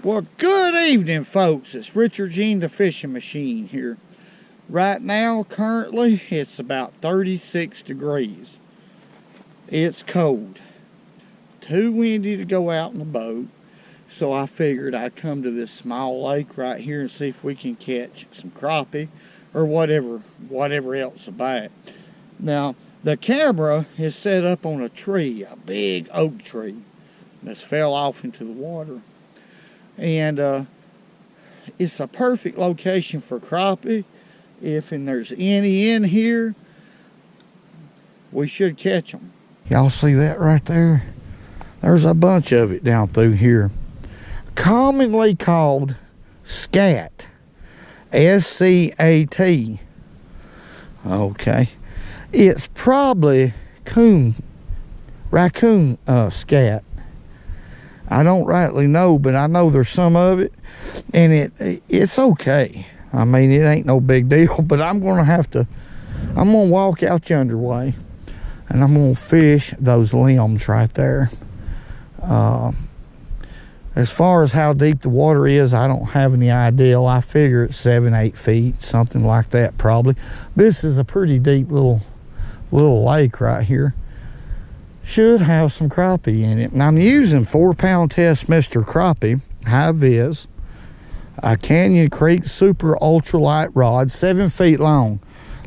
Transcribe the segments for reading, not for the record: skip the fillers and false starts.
Well, good evening, folks. It's Richard the Fishing Machine here. Right now, currently, it's about 36 degrees. It's cold. Too windy to go out in the boat, so I figured I'd come to this small lake right here and see if we can catch some crappie or whatever else about. Now, the camera is set up on a tree, a big oak tree that's fell off into the water. And it's a perfect location for crappie. If there's any in here, we should catch them. Y'all see that right there? There's a bunch of it down through here. Commonly called scat. S-C-A-T. Okay. It's probably raccoon scat. I don't rightly know, but I know there's some of it, and it's okay. I mean, it ain't no big deal, but I'm gonna walk out yonder way, and I'm gonna fish those limbs right there. As far as how deep the water is, I don't have any idea. I figure it's 7-8 feet, something like that probably. This is a pretty deep little lake right here. Should have some crappie in it. And I'm using 4-pound test Mr. Crappie, high vis, a Canyon Creek super ultralight rod, 7 feet long.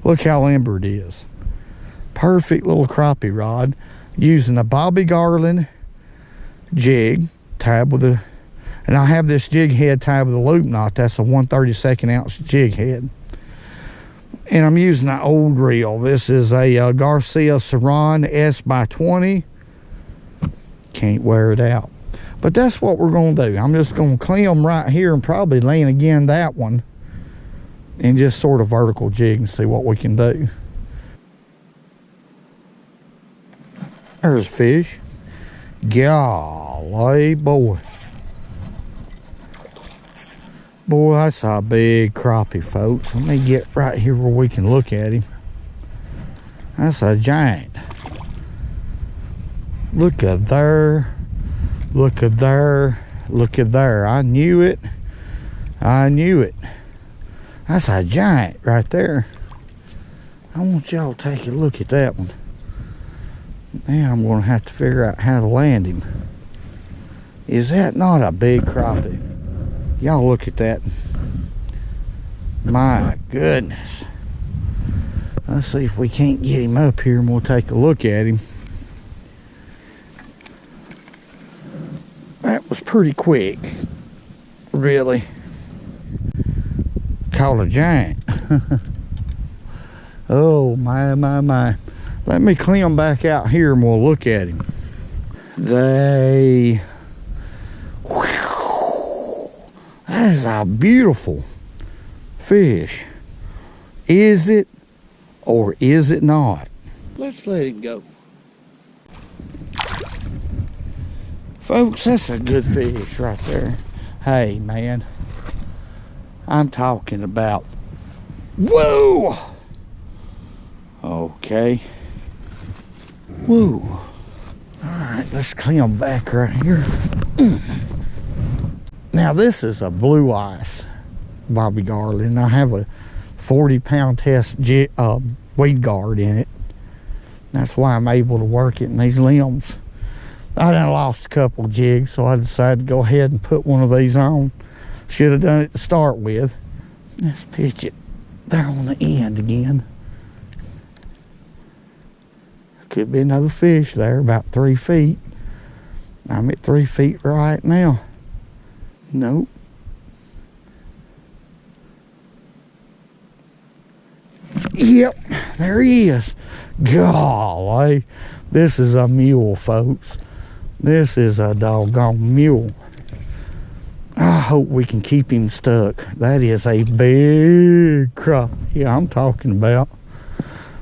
Look how limber it is. Perfect little crappie rod. Using a Bobby Garland jig tab and I have this jig head tied with a loop knot. That's a 1/32 ounce jig head. And I'm using an old reel. This is a Garcia Saran S/20. Can't wear it out. But that's what we're going to do. I'm just going to climb right here and probably lean again that one. And just sort of vertical jig and see what we can do. There's a fish. Golly, boy. Boy, that's a big crappie, folks. Let me get right here where we can look at him. That's a giant. Look at there. Look at there. Look at there. I knew it. I knew it. That's a giant right there. I want y'all to take a look at that one. Now I'm going to have to figure out how to land him. Is that not a big crappie? Y'all look at that. My goodness. Let's see if we can't get him up here and we'll take a look at him. That was pretty quick. Really. Caught a giant. Oh, my. Let me climb back out here and we'll look at him. That is a beautiful fish. Is it or is it not? Let's let him go. Folks, that's a good fish right there. Hey, man. I'm talking about... Whoa! Okay. Whoa. Alright, let's climb back right here. Now this is a blue ice Bobby Garland. I have a 40-pound test weed guard in it. That's why I'm able to work it in these limbs. I done lost a couple jigs, so I decided to go ahead and put one of these on. Should have done it to start with. Let's pitch it there on the end again. Could be another fish there, about 3 feet. I'm at 3 feet right now. Nope. Yep, there he is. Golly, this is a mule, folks. This is a doggone mule. I hope we can keep him stuck. That is a big crappie. Yeah, I'm talking about.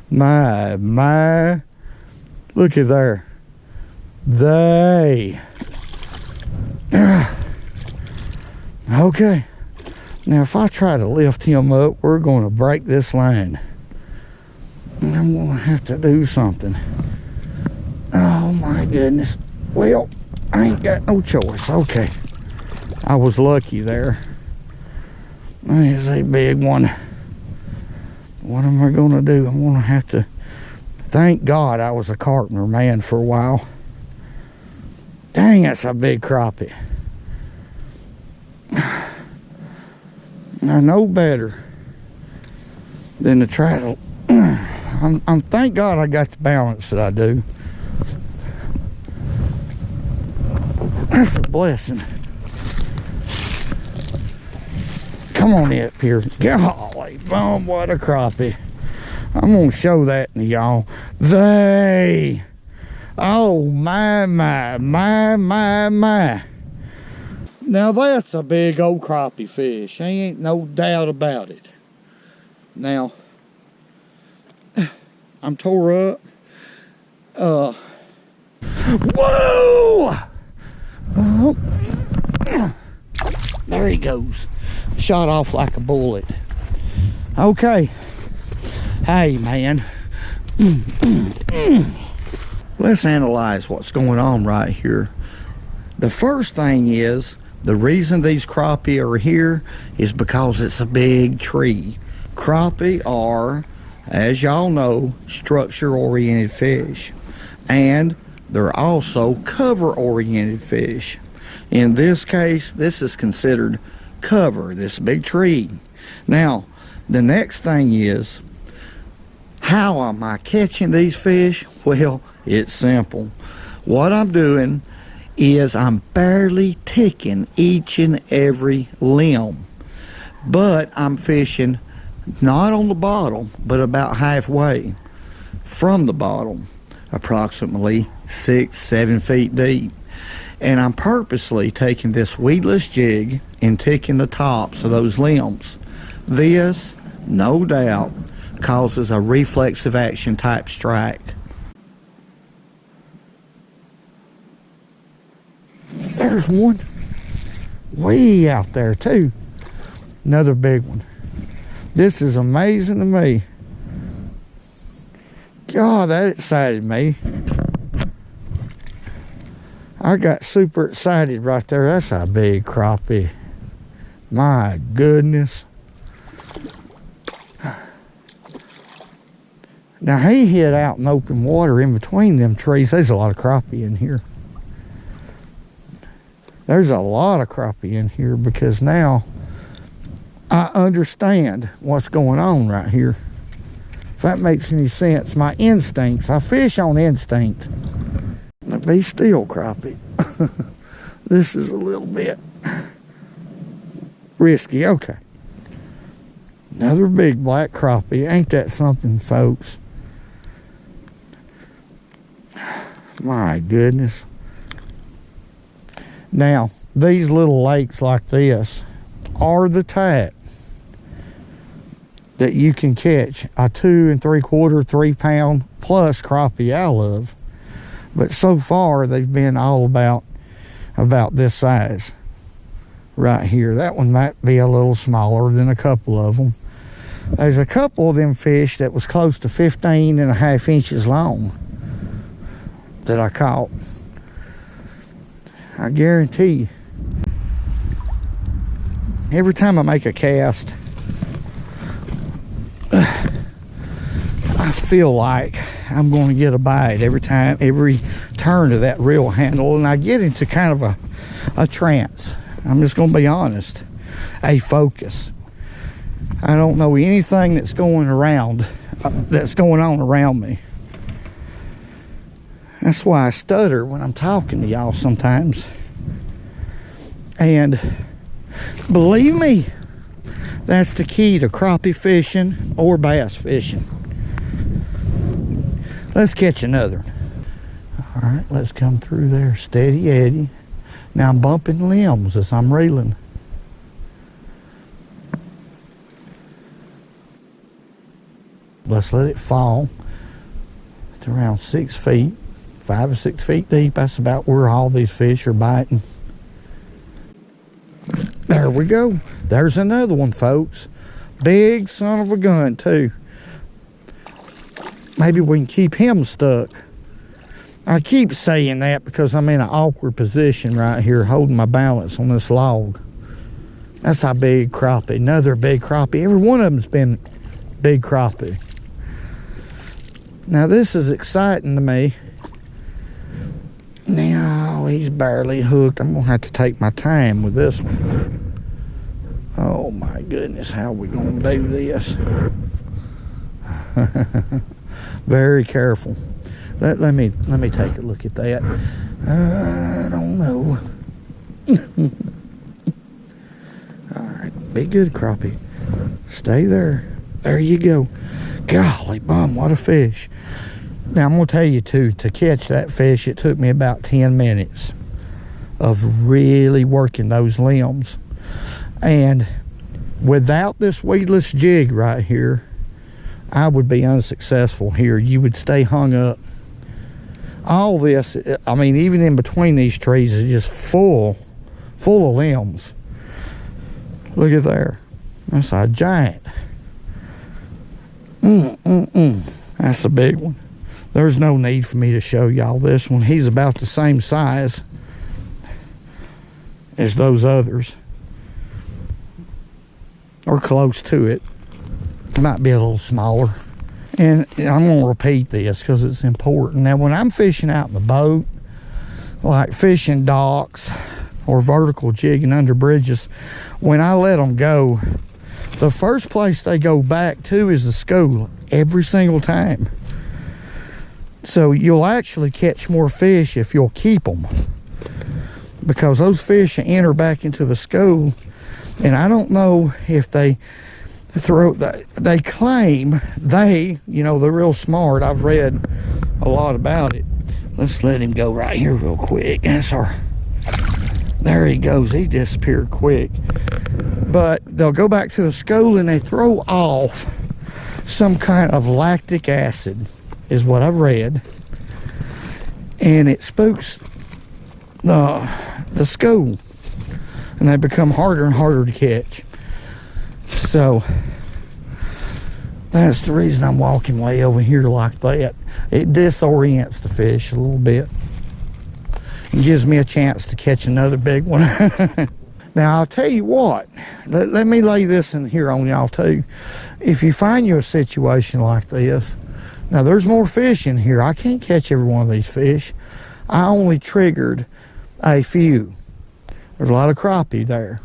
My. Look at there. Okay. Now, if I try to lift him up, we're going to break this line. I'm going to have to do something. Oh, my goodness. Well, I ain't got no choice. Okay. I was lucky there. There's a big one. What am I gonna do? I'm gonna have to, thank God I was a carpenter man for a while. Dang, that's a big crappie. I know better than to try to, I'm thank God I got the balance that I do. That's a blessing. Come on up here. Golly, boom, what a crappie. I'm gonna show that to y'all. Oh my. Now that's a big old crappie fish. Ain't no doubt about it. Now, I'm tore up. Whoa! There he goes. Shot off like a bullet. Okay. Hey, man. Let's analyze what's going on right here. The first thing is, the reason these crappie are here is because it's a big tree. Crappie are, as y'all know, structure-oriented fish. And they're also cover-oriented fish. In this case, this is considered cover, this big tree. Now, the next thing is, how am I catching these fish? Well, it's simple. What I'm doing is I'm barely ticking each and every limb, but I'm fishing not on the bottom, but about halfway from the bottom, approximately 6-7 feet deep. And I'm purposely taking this weedless jig and ticking the tops of those limbs. This, no doubt, causes a reflexive action type strike. There's one way out there too. Another big one. This is amazing to me. God, that excited me. I got super excited right there. That's a big crappie. My goodness. Now he hid out in open water in between them trees. There's a lot of crappie in here. There's a lot of crappie in here because now I understand what's going on right here. If that makes any sense. My instincts. I fish on instinct. Now be still, crappie. This is a little bit risky. Okay. Another big black crappie. Ain't that something, folks? My goodness. Now, these little lakes like this are the type that you can catch a 2 3/4, 3 pound plus crappie out of. But so far, they've been all about this size right here. That one might be a little smaller than a couple of them. There's a couple of them fish that was close to 15.5 inches long that I caught. I guarantee, every time I make a cast, I feel like I'm going to get a bite every time, every turn of that reel handle, and I get into kind of a trance. I'm just going to be honest, a focus. I don't know anything that's going on around me. That's why I stutter when I'm talking to y'all sometimes. And believe me, that's the key to crappie fishing or bass fishing. Let's catch another. All right, let's come through there. Steady Eddie. Now I'm bumping limbs as I'm reeling. Let's let it fall to around 6 feet. 5 or 6 feet deep. That's about where all these fish are biting. There we go. There's another one, folks. Big son of a gun too. Maybe we can keep him stuck. I keep saying that because I'm in an awkward position right here holding my balance on this log. That's a big crappie, another big crappie. Every one of them's been big crappie. Now this is exciting to me. Now he's barely hooked. I'm gonna have to take my time with this one. Oh my goodness, how are we gonna do this? Very careful. Let me take a look at that. I don't know. All right, be good, crappie. Stay there. There you go. Golly bum, what a fish. Now I'm gonna tell you too, to catch that fish, it took me about 10 minutes of really working those limbs. And without this weedless jig right here, I would be unsuccessful here. You would stay hung up. All this, I mean, even in between these trees is just full of limbs. Look at there. That's a giant. That's a big one. There's no need for me to show y'all this one. He's about the same size as those others, or close to it. Might be a little smaller. And I'm going to repeat this because it's important. Now, when I'm fishing out in the boat, like fishing docks or vertical jigging under bridges, when I let them go, the first place they go back to is the school every single time. So you'll actually catch more fish if you'll keep them, because those fish enter back into the school. And I don't know if they claim you know, they're real smart. I've read a lot about it. Let's let him go right here real quick. There he goes. He disappeared quick. But they'll go back to the school and they throw off some kind of lactic acid, is what I've read. And it spooks the school, and they become harder and harder to catch. So that's the reason I'm walking way over here like that. It disorients the fish a little bit and gives me a chance to catch another big one. Now I'll tell you what, let me lay this in here on y'all too. If you find you a situation like this, now there's more fish in here. I can't catch every one of these fish. I only triggered a few. There's a lot of crappie there.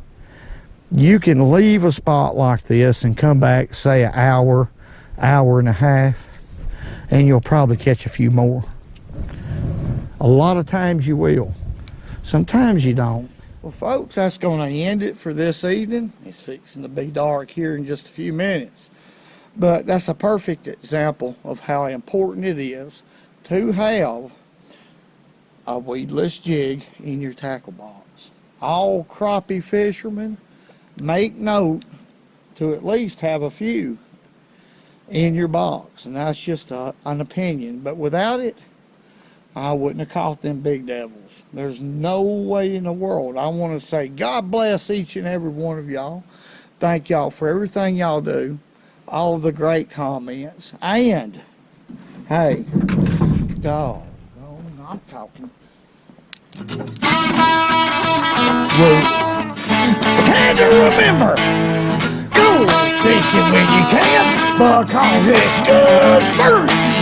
You can leave a spot like this and come back, say an hour and a half, and you'll probably catch a few more. A lot of times you will. Sometimes you don't. Well, folks, that's going to end it for this evening. It's fixing to be dark here in just a few minutes. But that's a perfect example of how important it is to have a weedless jig in your tackle box. All crappie fishermen, make note to at least have a few in your box. And that's just an opinion. But without it, I wouldn't have caught them big devils. There's no way in the world. I want to say God bless each and every one of y'all. Thank y'all for everything y'all do. All of the great comments. And, hey, dog, I'm talking. And remember, go fishing when you can, because it's good first.